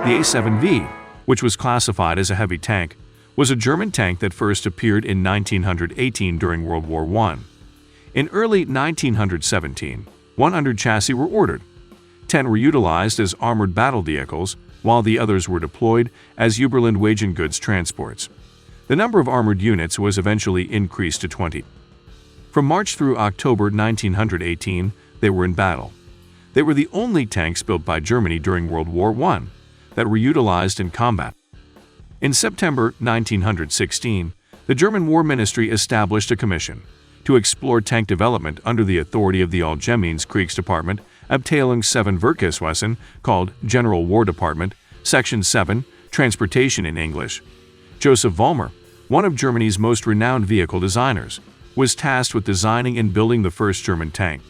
The A7V, which was classified as a heavy tank, was a German tank that first appeared in 1918 during World War I. In early 1917, 100 chassis were ordered. 10 were utilized as armored battle vehicles, while the others were deployed as Überlandwagen goods transports. The number of armored units was eventually increased to 20. From March through October 1918, they were in battle. They were the only tanks built by Germany during World War I that were utilized in combat. In September 1916, the German War Ministry established a commission to explore tank development under the authority of the Allgemeines Kriegsdepartement, Abteilung 7 Verkehrswesen, called General War Department, Section 7, Transportation in English. Joseph Vollmer, one of Germany's most renowned vehicle designers, was tasked with designing and building the first German tank.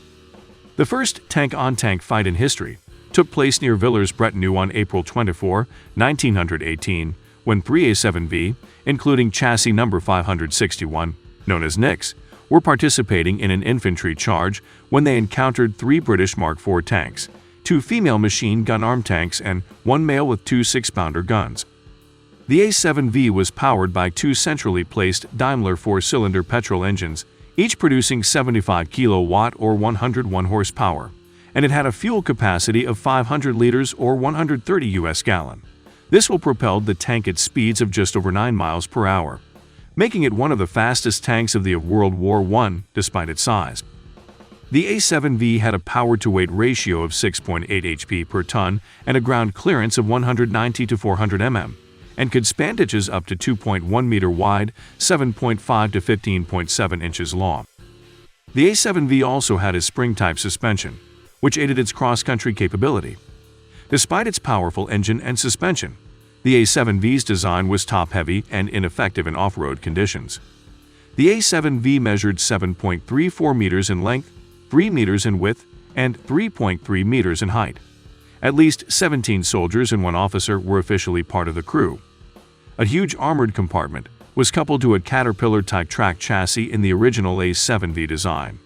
The first tank-on-tank fight in history took place near Villers-Bretonneux on April 24, 1918, when 3 A7V, including chassis number 561, known as Nix, were participating in an infantry charge when they encountered 3 British Mark IV tanks, 2 female machine gun armed tanks, and 1 male with 2 6-pounder guns. The A7V was powered by 2 centrally placed Daimler 4-cylinder petrol engines, each producing 75 kilowatt or 101 horsepower, and it had a fuel capacity of 500 liters or 130 US gallon. This will propel the tank at speeds of just over 9 miles per hour, making it one of the fastest tanks of the World War I despite its size. The A7V had a power-to-weight ratio of 6.8 HP per ton and a ground clearance of 190 to 400 mm, and could span ditches up to 2.1 meter wide, 7.5 to 15.7 inches long. The A7V also had a spring-type suspension, which aided its cross-country capability. Despite its powerful engine and suspension, the A7V's design was top-heavy and ineffective in off-road conditions. The A7V measured 7.34 meters in length, 3 meters in width, and 3.3 meters in height. At least 17 soldiers and 1 officer were officially part of the crew. A huge armored compartment was coupled to a Caterpillar-type track chassis in the original A7V design.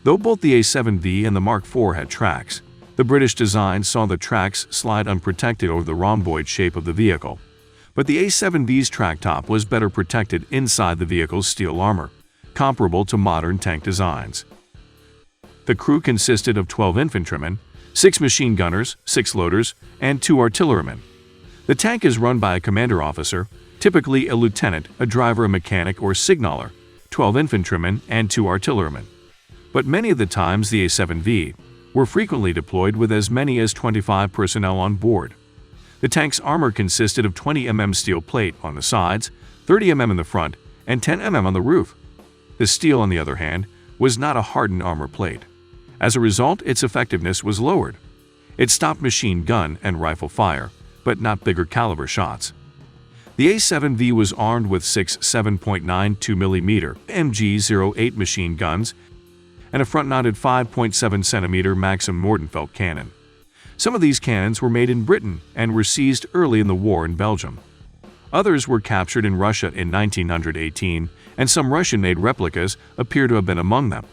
Though both the A7V and the Mark IV had tracks, the British design saw the tracks slide unprotected over the rhomboid shape of the vehicle. But the A7V's track top was better protected inside the vehicle's steel armor, comparable to modern tank designs. The crew consisted of 12 infantrymen, 6 machine gunners, 6 loaders, and 2 artillerymen. The tank is run by a commander officer, typically a lieutenant, a driver, a mechanic, or signaller, 12 infantrymen, and 2 artillerymen. But many of the times the A7V were frequently deployed with as many as 25 personnel on board. The tank's armor consisted of 20 mm steel plate on the sides, 30 mm in the front, and 10 mm on the roof. The steel, on the other hand, was not a hardened armor plate. As a result, its effectiveness was lowered. It stopped machine gun and rifle fire, but not bigger caliber shots. The A7V was armed with 6 7.92 mm MG08 machine guns and a front-mounted 5.7 cm Maxim Nordenfeldt cannon. Some of these cannons were made in Britain and were seized early in the war in Belgium. Others were captured in Russia in 1918, and some Russian-made replicas appear to have been among them.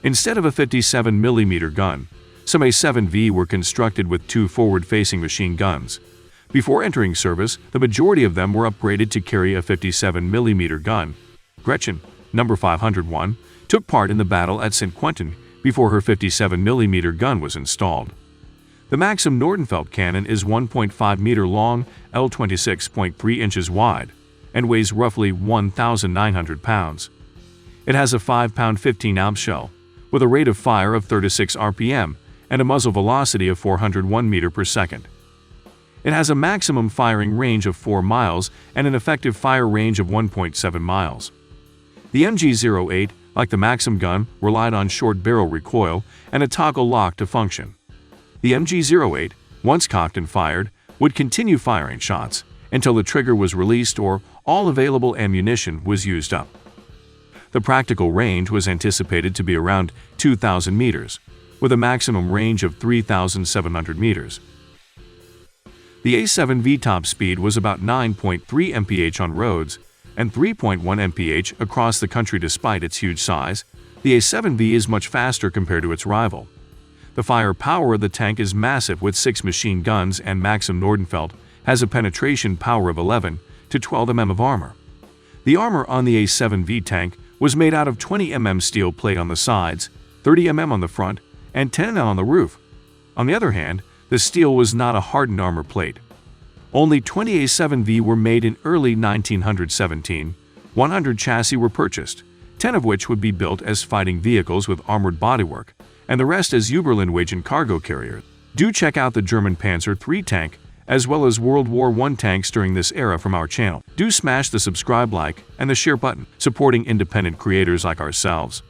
Instead of a 57 mm gun, some A7V were constructed with 2 forward-facing machine guns. Before entering service, the majority of them were upgraded to carry a 57 mm gun. Gretchen, number 501, took part in the battle at St. Quentin before her 57 mm gun was installed. The Maxim Nordenfeldt cannon is 1.5 meter long, L 26.3 inches wide, and weighs roughly 1,900 pounds. It has a 5-pound 15-ounce shell, with a rate of fire of 36 RPM and a muzzle velocity of 401 meters per second. It has a maximum firing range of 4 miles and an effective fire range of 1.7 miles. The MG08, like the Maxim gun, relied on short barrel recoil and a toggle lock to function. The MG08, once cocked and fired, would continue firing shots until the trigger was released or all available ammunition was used up. The practical range was anticipated to be around 2,000 meters, with a maximum range of 3,700 meters. The A7V top speed was about 9.3 mph on roads and 3.1 mph across the country. Despite its huge size, the A7V is much faster compared to its rival. The firepower of the tank is massive with 6 machine guns, and Maxim Nordenfeldt has a penetration power of 11 to 12 mm of armor. The armor on the A7V tank was made out of 20 mm steel plate on the sides, 30 mm on the front, and 10 mm on the roof. On the other hand, the steel was not a hardened armor plate. Only 20 A7V were made in early 1917. 100 chassis were purchased, 10 of which would be built as fighting vehicles with armored bodywork, and the rest as Überlandwagen cargo carriers. Do check out the German Panzer III tank, as well as World War I tanks during this era from our channel. Do smash the subscribe, like, and the share button, supporting independent creators like ourselves.